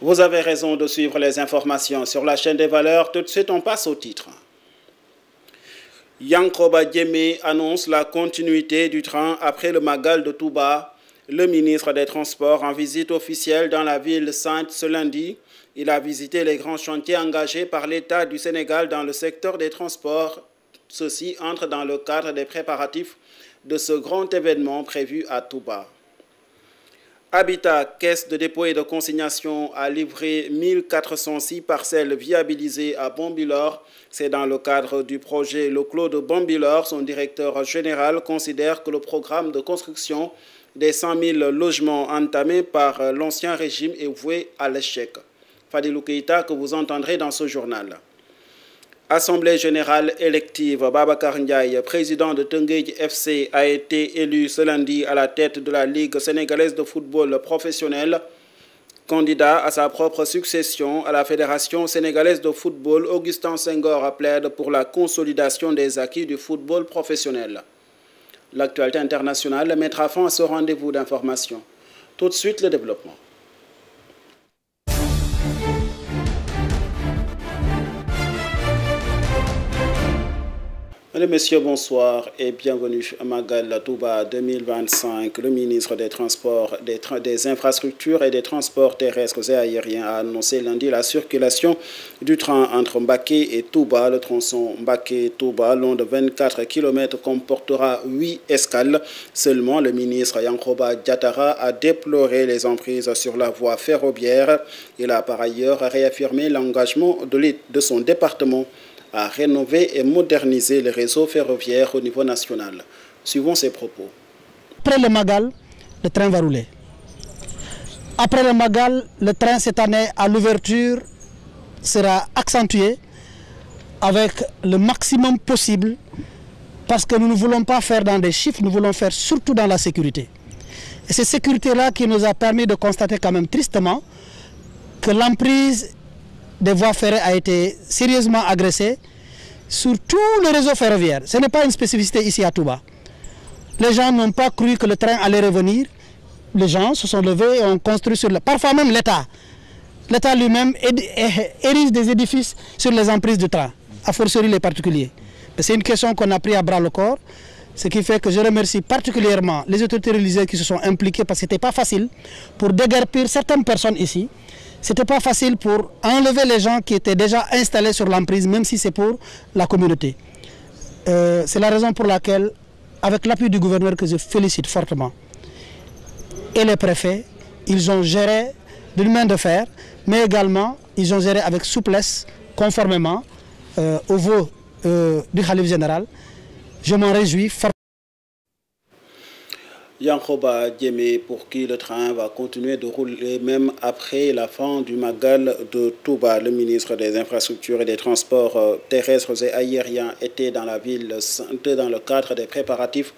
Vous avez raison de suivre les informations sur la chaîne des valeurs. Tout de suite, on passe au titre. Yankoba Diémé annonce la continuité du train après le Magal de Touba. Le ministre des Transports en visite officielle dans la ville sainte ce lundi. Il a visité les grands chantiers engagés par l'État du Sénégal dans le secteur des transports. Ceci entre dans le cadre des préparatifs de ce grand événement prévu à Touba. Habitat, caisse de dépôt et de consignation, a livré 1406 parcelles viabilisées à Bambilor. C'est dans le cadre du projet Le Clos de Bambilor. Son directeur général considère que le programme de construction des 100 000 logements entamés par l'ancien régime est voué à l'échec. Fadilou Keïta, que vous entendrez dans ce journal. Assemblée générale élective, Babacar Ndiaye, président de Teungueth FC, a été élu ce lundi à la tête de la Ligue sénégalaise de football professionnel. Candidat à sa propre succession à la Fédération sénégalaise de football, Augustin Senghor plaide pour la consolidation des acquis du football professionnel. L'actualité internationale mettra fin à ce rendez-vous d'information. Tout de suite, le développement. Mesdames, Messieurs, bonsoir et bienvenue à Magal Touba 2025. Le ministre des Transports, des Infrastructures et des Transports terrestres et aériens a annoncé lundi la circulation du train entre Mbacké et Touba. Le tronçon Mbacké-Touba, long de 24 km, comportera 8 escales. Seulement, le ministre Yankoba Diattara a déploré les emprises sur la voie ferroviaire. Il a par ailleurs réaffirmé l'engagement de son département à rénover et moderniser le réseau ferroviaire au niveau national. Suivons ses propos. Après le Magal, le train va rouler. Après le Magal, le train cette année à l'ouverture sera accentué avec le maximum possible parce que nous ne voulons pas faire dans des chiffres, nous voulons faire surtout dans la sécurité. Et c'est cette sécurité-là qui nous a permis de constater quand même tristement que l'emprise des voies ferrées a été sérieusement agressée sur tout le réseau ferroviaire. Ce n'est pas une spécificité ici à Touba. Les gens n'ont pas cru que le train allait revenir. Les gens se sont levés et ont construit sur le... Parfois même l'État. L'État lui-même érige des édifices sur les emprises du train, a fortiori les particuliers. C'est une question qu'on a pris à bras le corps, ce qui fait que je remercie particulièrement les autorités religieuses qui se sont impliquées parce que ce n'était pas facile pour déguerpir certaines personnes ici. Ce n'était pas facile pour enlever les gens qui étaient déjà installés sur l'emprise, même si c'est pour la communauté. C'est la raison pour laquelle, avec l'appui du gouverneur que je félicite fortement, et les préfets, ils ont géré d'une main de fer, mais également ils ont géré avec souplesse, conformément au vœu du Khalife général. Je m'en réjouis fortement. Yankoba Diémé, pour qui le train va continuer de rouler même après la fin du Magal de Touba. Le ministre des Infrastructures et des Transports terrestres et aériens était dans la ville sainte dans le cadre des préparatifs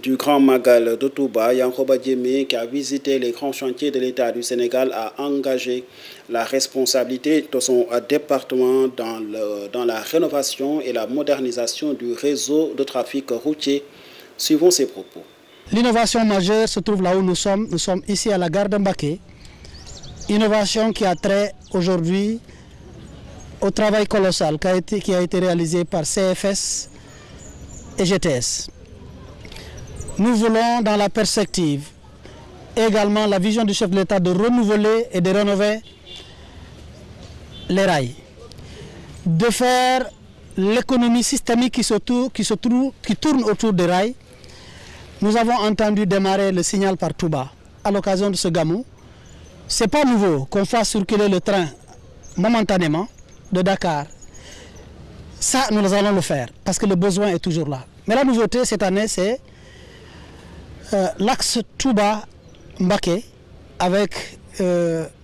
du Grand Magal de Touba. Yankoba Diémé, qui a visité les grands chantiers de l'État du Sénégal, a engagé la responsabilité de son département dans la rénovation et la modernisation du réseau de trafic routier. Suivons ses propos. L'innovation majeure se trouve là où nous sommes. Nous sommes ici à la gare de Mbacké. Innovation qui a trait aujourd'hui au travail colossal qui a été réalisé par CFS et GTS. Nous voulons, dans la perspective, également la vision du chef de l'État de renouveler et de rénover les rails, de faire l'économie systémique qui tourne autour des rails. Nous avons entendu démarrer le signal par Touba à l'occasion de ce gamou. Ce n'est pas nouveau qu'on fasse circuler le train momentanément de Dakar. Ça, nous allons le faire parce que le besoin est toujours là. Mais la nouveauté cette année, c'est l'axe Touba-Mbacké avec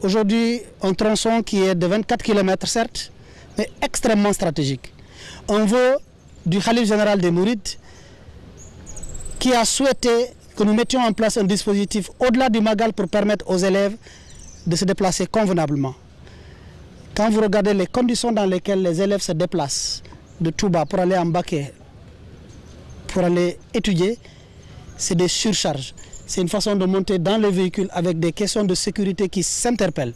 aujourd'hui un tronçon qui est de 24 km certes, mais extrêmement stratégique. On veut du Khalife général des Mourides qui a souhaité que nous mettions en place un dispositif au-delà du Magal pour permettre aux élèves de se déplacer convenablement. Quand vous regardez les conditions dans lesquelles les élèves se déplacent de Touba pour aller à Mbacké, pour aller étudier, c'est des surcharges. C'est une façon de monter dans les véhicules avec des questions de sécurité qui s'interpellent.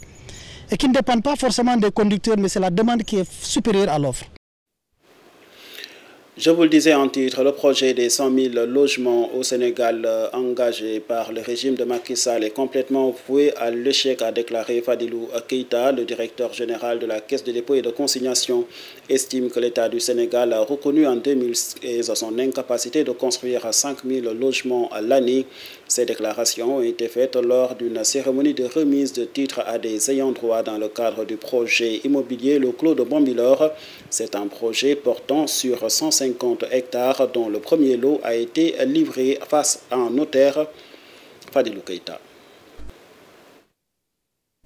et qui ne dépendent pas forcément des conducteurs, mais c'est la demande qui est supérieure à l'offre. Je vous le disais en titre, le projet des 100 000 logements au Sénégal engagé par le régime de Macky Sall est complètement voué à l'échec, a déclaré Fadilou Keïta. Le directeur général de la Caisse de dépôt et de consignation estime que l'État du Sénégal a reconnu en 2016 son incapacité de construire 5 000 logements à l'année. Ces déclarations ont été faites lors d'une cérémonie de remise de titres à des ayants droit dans le cadre du projet immobilier Le Clos de Bambilor. C'est un projet portant sur 150 hectares dont le premier lot a été livré face à un notaire, Fadilou Keïta.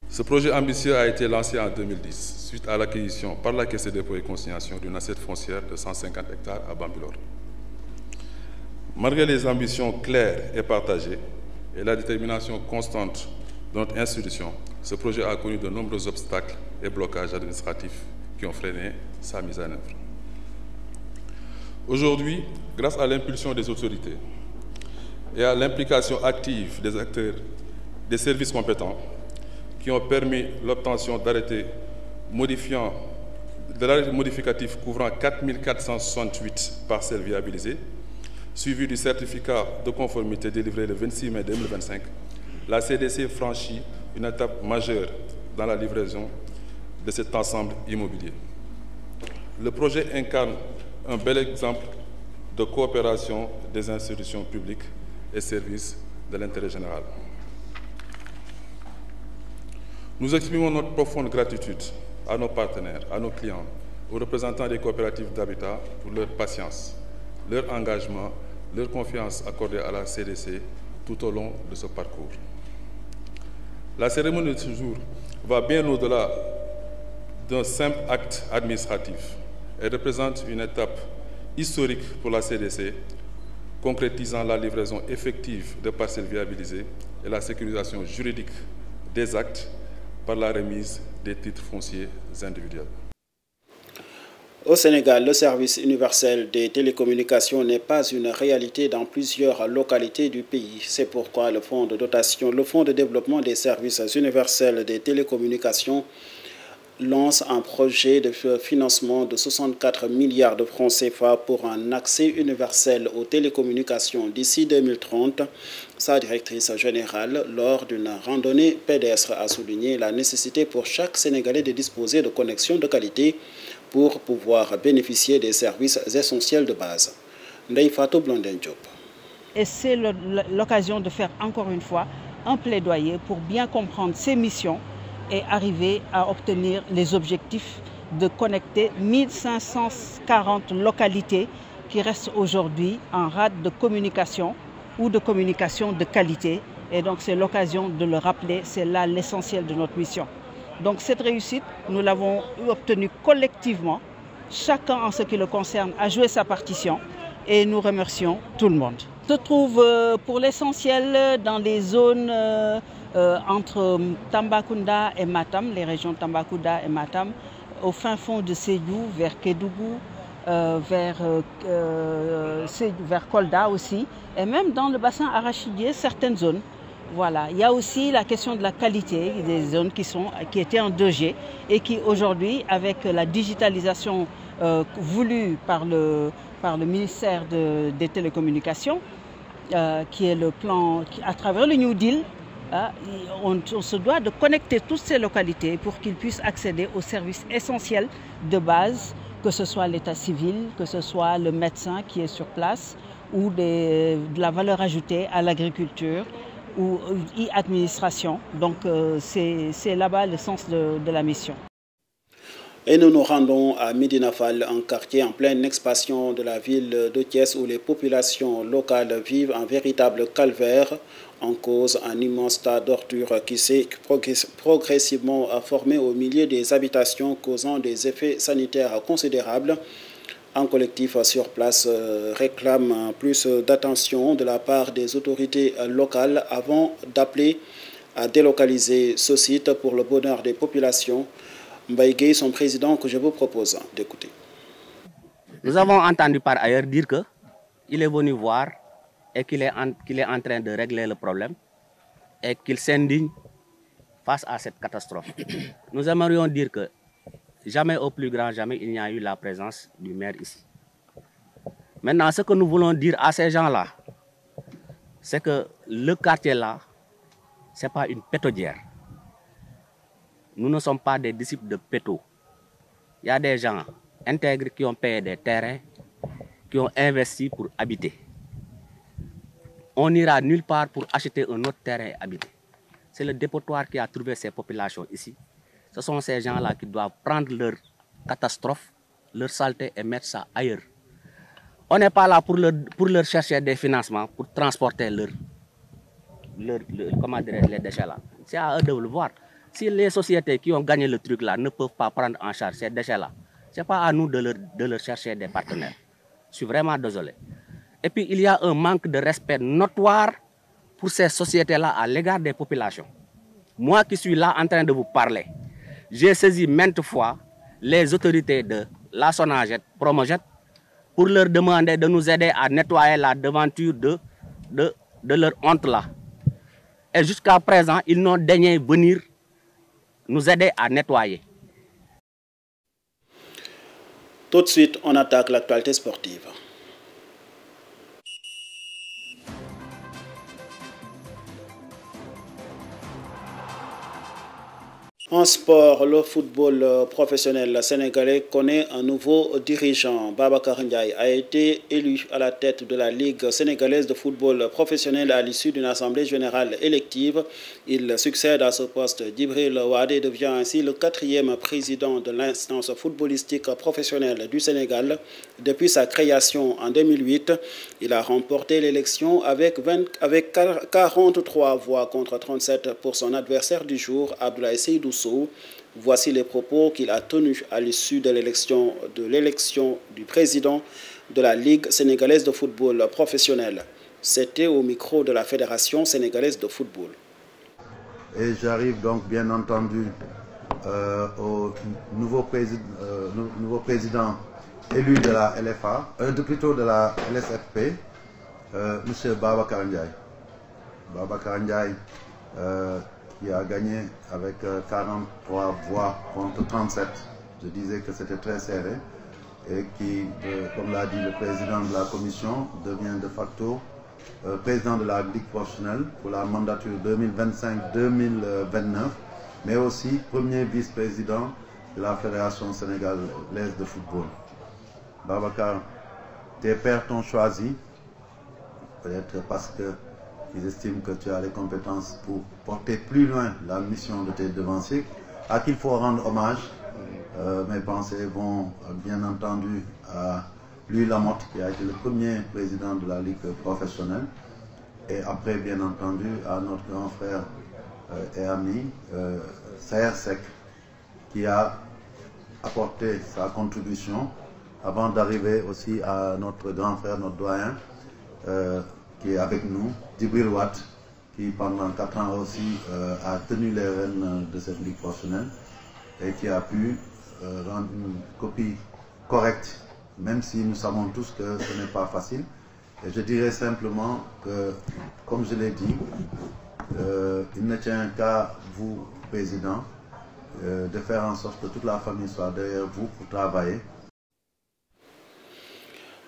Ce projet ambitieux a été lancé en 2010 suite à l'acquisition par la Caisse de dépôt et consignation d'une assiette foncière de 150 hectares à Bambilor. Malgré les ambitions claires et partagées et la détermination constante de notre institution, ce projet a connu de nombreux obstacles et blocages administratifs qui ont freiné sa mise en œuvre. Aujourd'hui, grâce à l'impulsion des autorités et à l'implication active des acteurs des services compétents qui ont permis l'obtention d'arrêtés modificatifs couvrant 4 468 parcelles viabilisées, suivi du certificat de conformité délivré le 26 mai 2025, la CDC franchit une étape majeure dans la livraison de cet ensemble immobilier. Le projet incarne un bel exemple de coopération des institutions publiques et services de l'intérêt général. Nous exprimons notre profonde gratitude à nos partenaires, à nos clients, aux représentants des coopératives d'habitat pour leur patience, leur engagement, leur confiance accordée à la CDC tout au long de ce parcours. La cérémonie de ce jour va bien au-delà d'un simple acte administratif. Elle représente une étape historique pour la CDC, concrétisant la livraison effective de parcelles viabilisées et la sécurisation juridique des actes par la remise des titres fonciers individuels. Au Sénégal, le service universel des télécommunications n'est pas une réalité dans plusieurs localités du pays. C'est pourquoi le Fonds de développement des services universels des télécommunications lance un projet de financement de 64 milliards de francs CFA pour un accès universel aux télécommunications d'ici 2030. Sa directrice générale, lors d'une randonnée pédestre, a souligné la nécessité pour chaque Sénégalais de disposer de connexions de qualité pour pouvoir bénéficier des services essentiels de base. Ndeye Fatou Blondin Diop. Et c'est l'occasion de faire encore une fois un plaidoyer pour bien comprendre ces missions et arriver à obtenir les objectifs de connecter 1540 localités qui restent aujourd'hui en rade de communication ou de communication de qualité. Et donc c'est l'occasion de le rappeler, c'est là l'essentiel de notre mission. Donc cette réussite, nous l'avons obtenue collectivement. Chacun en ce qui le concerne a joué sa partition et nous remercions tout le monde. On se trouve pour l'essentiel dans les zones entre Tambacounda et Matam, les régions Tambacounda et Matam, au fin fond de Sédhiou, vers Kédougou, vers Kolda aussi, et même dans le bassin arachidier, certaines zones. Voilà. Il y a aussi la question de la qualité des zones qui étaient en 2G et qui aujourd'hui, avec la digitalisation voulue par le ministère des Télécommunications, qui est le plan, à travers le New Deal, on se doit de connecter toutes ces localités pour qu'ils puissent accéder aux services essentiels de base, que ce soit l'état civil, que ce soit le médecin qui est sur place, ou de la valeur ajoutée à l'agriculture ou e-administration. Donc c'est là-bas le sens de la mission. Et nous nous rendons à Médina Fall, un quartier en pleine expansion de la ville de Thiès où les populations locales vivent un véritable calvaire. En cause, un immense tas d'ordures qui s'est progressivement formé au milieu des habitations, causant des effets sanitaires considérables. Un collectif sur place réclame plus d'attention de la part des autorités locales avant d'appeler à délocaliser ce site pour le bonheur des populations. Mbaye Gueye, son président, que je vous propose d'écouter. Nous avons entendu par ailleurs dire qu'il est venu voir et qu'il est en train de régler le problème et qu'il s'indigne face à cette catastrophe. Nous aimerions dire que jamais, au plus grand jamais, il n'y a eu la présence du maire ici. Maintenant, ce que nous voulons dire à ces gens-là, c'est que le quartier-là, ce n'est pas une pétaudière. Nous ne sommes pas des disciples de pétaux. Il y a des gens intègres qui ont payé des terrains, qui ont investi pour habiter. On n'ira nulle part pour acheter un autre terrain et habiter. C'est le dépotoir qui a trouvé ces populations ici. Ce sont ces gens-là qui doivent prendre leur catastrophe, leur saleté et mettre ça ailleurs. On n'est pas là pour leur chercher des financements, pour transporter les déchets là. C'est à eux de le voir. Si les sociétés qui ont gagné le truc là ne peuvent pas prendre en charge ces déchets là, ce n'est pas à nous de leur chercher des partenaires. Je suis vraiment désolé. Et puis il y a un manque de respect notoire pour ces sociétés-là à l'égard des populations. Moi qui suis là en train de vous parler, j'ai saisi maintes fois les autorités de la Sonaged, Promoged, pour leur demander de nous aider à nettoyer la devanture de leur honte là. Et jusqu'à présent, ils n'ont daigné venir nous aider à nettoyer. Tout de suite, on attaque l'actualité sportive. En sport, le football professionnel sénégalais connaît un nouveau dirigeant. Babacar Ndiaye a été élu à la tête de la Ligue sénégalaise de football professionnel à l'issue d'une assemblée générale élective. Il succède à ce poste. Djibril Ouadé devient ainsi le 4e président de l'instance footballistique professionnelle du Sénégal. Depuis sa création en 2008, il a remporté l'élection avec 43 voix contre 37 pour son adversaire du jour, Abdoulaye Seydou Sow. Voici les propos qu'il a tenus à l'issue de l'élection du président de la Ligue sénégalaise de football professionnel. C'était au micro de la Fédération sénégalaise de football. Et j'arrive donc bien entendu au nouveau président élu de la LFA, plutôt de la LSFP, M. Babacar Ndiaye. Babacar Ndiaye, qui a gagné avec 43 voix contre 37. Je disais que c'était très serré et qui, comme l'a dit le président de la commission, devient de facto président de la Ligue professionnelle pour la mandature 2025-2029, mais aussi premier vice-président de la Fédération sénégalaise de football. Babacar, tes pairs t'ont choisi, peut-être parce qu'ils estiment que tu as les compétences pour porter plus loin la mission de tes devanciers, à qui il faut rendre hommage. Mes pensées vont bien entendu à Louis Lamotte, qui a été le premier président de la Ligue professionnelle, et après bien entendu à notre grand frère et ami Saher Seck, qui a apporté sa contribution avant d'arriver aussi à notre grand frère, notre doyen, qui est avec nous, Djibril Ouad, qui pendant 4 ans aussi a tenu les rênes de cette ligue professionnelle et qui a pu rendre une copie correcte, même si nous savons tous que ce n'est pas facile. Et je dirais simplement que, comme je l'ai dit, il ne tient qu'à vous, président, de faire en sorte que toute la famille soit derrière vous pour travailler.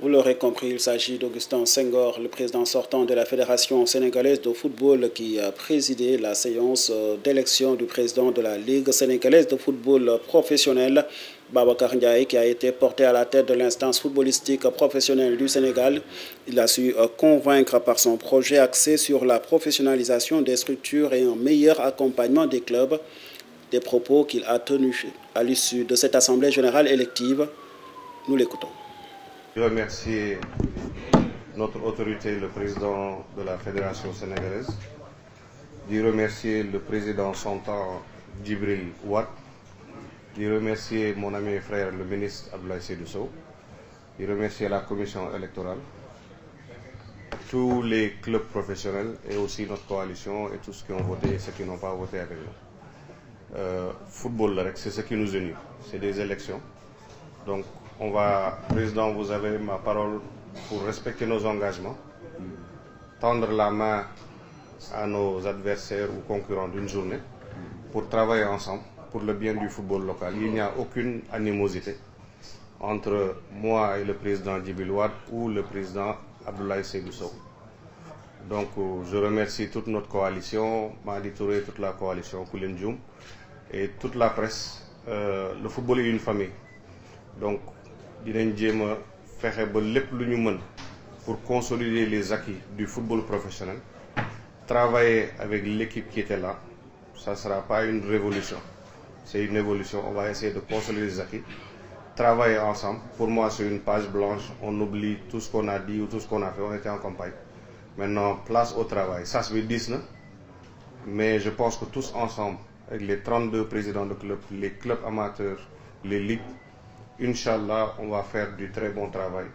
Vous l'aurez compris, il s'agit d'Augustin Senghor, le président sortant de la Fédération sénégalaise de football, qui a présidé la séance d'élection du président de la Ligue sénégalaise de football professionnel, Babacar Ndiaye, qui a été porté à la tête de l'instance footballistique professionnelle du Sénégal. Il a su convaincre par son projet axé sur la professionnalisation des structures et un meilleur accompagnement des clubs. Des propos qu'il a tenus à l'issue de cette assemblée générale élective. Nous l'écoutons. Je remercie notre autorité, le président de la Fédération sénégalaise, de remercier le président sortant Djibril Ouad, de remercier mon ami et frère le ministre Abdoulaye Seydou Sow, de remercier la commission électorale, tous les clubs professionnels et aussi notre coalition et tous ceux qui ont voté et ceux qui n'ont pas voté avec nous. Football, c'est ce qui nous unit, c'est des élections. Donc, Président, vous avez ma parole pour respecter nos engagements, tendre la main à nos adversaires ou concurrents d'une journée pour travailler ensemble pour le bien du football local. Il n'y a aucune animosité entre moi et le président Djibril Wade ou le président Abdoulaye Seydou Sow. Donc je remercie toute notre coalition, Madi Touré, toute la coalition Koulen Djoum et toute la presse. Le football est une famille. Donc dinañ jéem a fexe ba lépp lu ñu mën pour consolider les acquis du football professionnel. Travailler avec l'équipe qui était là, ça ne sera pas une révolution, c'est une évolution. On va essayer de consolider les acquis, travailler ensemble. Pour moi, c'est une page blanche, on oublie tout ce qu'on a dit ou tout ce qu'on a fait, on était en campagne. Maintenant, place au travail. Ça se veut 10, mais je pense que tous ensemble, avec les 32 présidents de clubs, les clubs amateurs, les ligues, Inch'Allah, on va faire du très bon travail.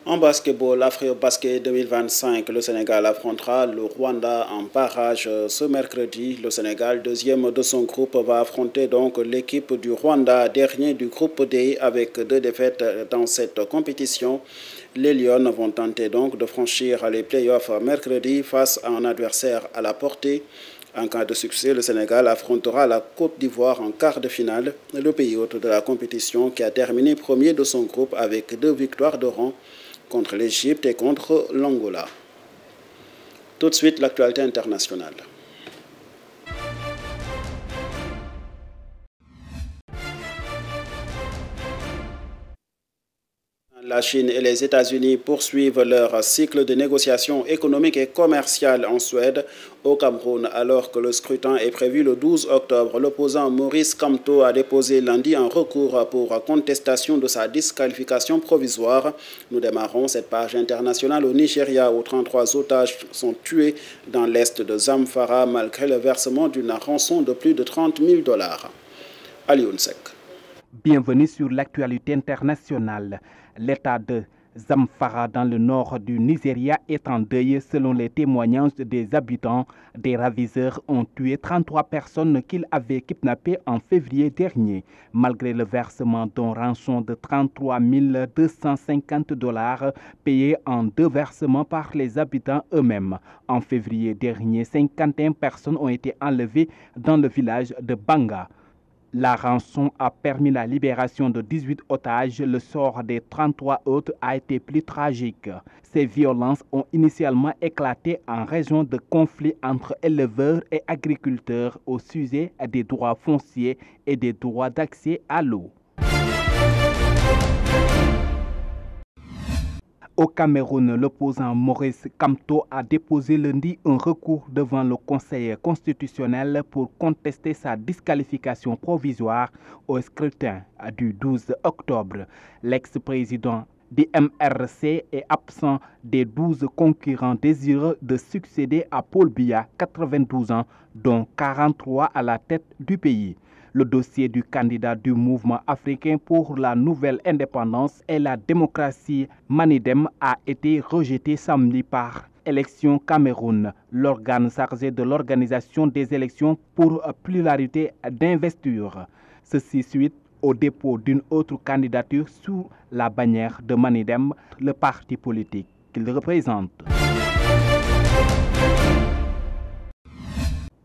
En basketball, Afro-Basket 2025, le Sénégal affrontera le Rwanda en barrage ce mercredi. Le Sénégal, deuxième de son groupe, va affronter donc l'équipe du Rwanda, dernier du groupe D, avec 2 défaites dans cette compétition. Les Lions vont tenter donc de franchir les playoffs mercredi face à un adversaire à la portée. En cas de succès, le Sénégal affrontera la Côte d'Ivoire en quart de finale, le pays hôte de la compétition qui a terminé premier de son groupe avec 2 victoires de rang contre l'Égypte et contre l'Angola. Tout de suite, l'actualité internationale. La Chine et les États-Unis poursuivent leur cycle de négociations économiques et commerciales en Suède. Au Cameroun, alors que le scrutin est prévu le 12 octobre, l'opposant Maurice Kamto a déposé lundi un recours pour contestation de sa disqualification provisoire. Nous démarrons cette page internationale au Nigeria où 33 otages sont tués dans l'est de Zamfara malgré le versement d'une rançon de plus de 30 000 $. Alioune Seck. Bienvenue sur l'actualité internationale. L'état de Zamfara dans le nord du Nigeria est en deuil selon les témoignages des habitants. Des ravisseurs ont tué 33 personnes qu'ils avaient kidnappées en février dernier. Malgré le versement d'un rançon de 33 250 $ payé en 2 versements par les habitants eux-mêmes. En février dernier, 51 personnes ont été enlevées dans le village de Banga. La rançon a permis la libération de 18 otages. Le sort des 33 autres a été plus tragique. Ces violences ont initialement éclaté en raison de conflits entre éleveurs et agriculteurs au sujet des droits fonciers et des droits d'accès à l'eau. Au Cameroun, l'opposant Maurice Kamto a déposé lundi un recours devant le Conseil constitutionnel pour contester sa disqualification provisoire au scrutin du 12 octobre. L'ex-président du MRC est absent des 12 concurrents désireux de succéder à Paul Biya, 92 ans, dont 43 à la tête du pays. Le dossier du candidat du mouvement africain pour la nouvelle indépendance et la démocratie, Manidem, a été rejeté samedi par Élections Cameroun, l'organe chargé de l'organisation des élections pour pluralité d'investiture. Ceci suite au dépôt d'une autre candidature sous la bannière de Manidem, le parti politique qu'il représente.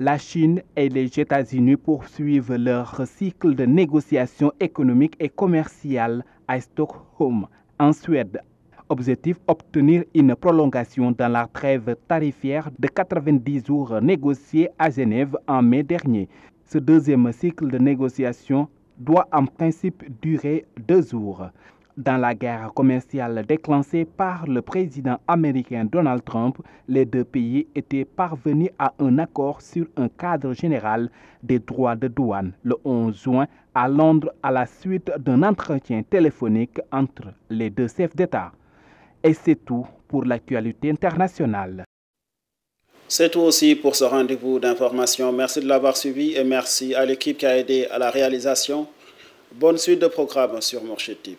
La Chine et les États-Unis poursuivent leur cycle de négociations économiques et commerciales à Stockholm, en Suède. Objectif, obtenir une prolongation dans la trêve tarifaire de 90 jours négociée à Genève en mai dernier. Ce deuxième cycle de négociations doit en principe durer 2 jours. Dans la guerre commerciale déclenchée par le président américain Donald Trump, les 2 pays étaient parvenus à un accord sur un cadre général des droits de douane le 11 juin à Londres à la suite d'un entretien téléphonique entre les 2 chefs d'État. Et c'est tout pour l'actualité internationale. C'est tout aussi pour ce rendez-vous d'information. Merci de l'avoir suivi et merci à l'équipe qui a aidé à la réalisation. Bonne suite de programme sur Mourchid TV.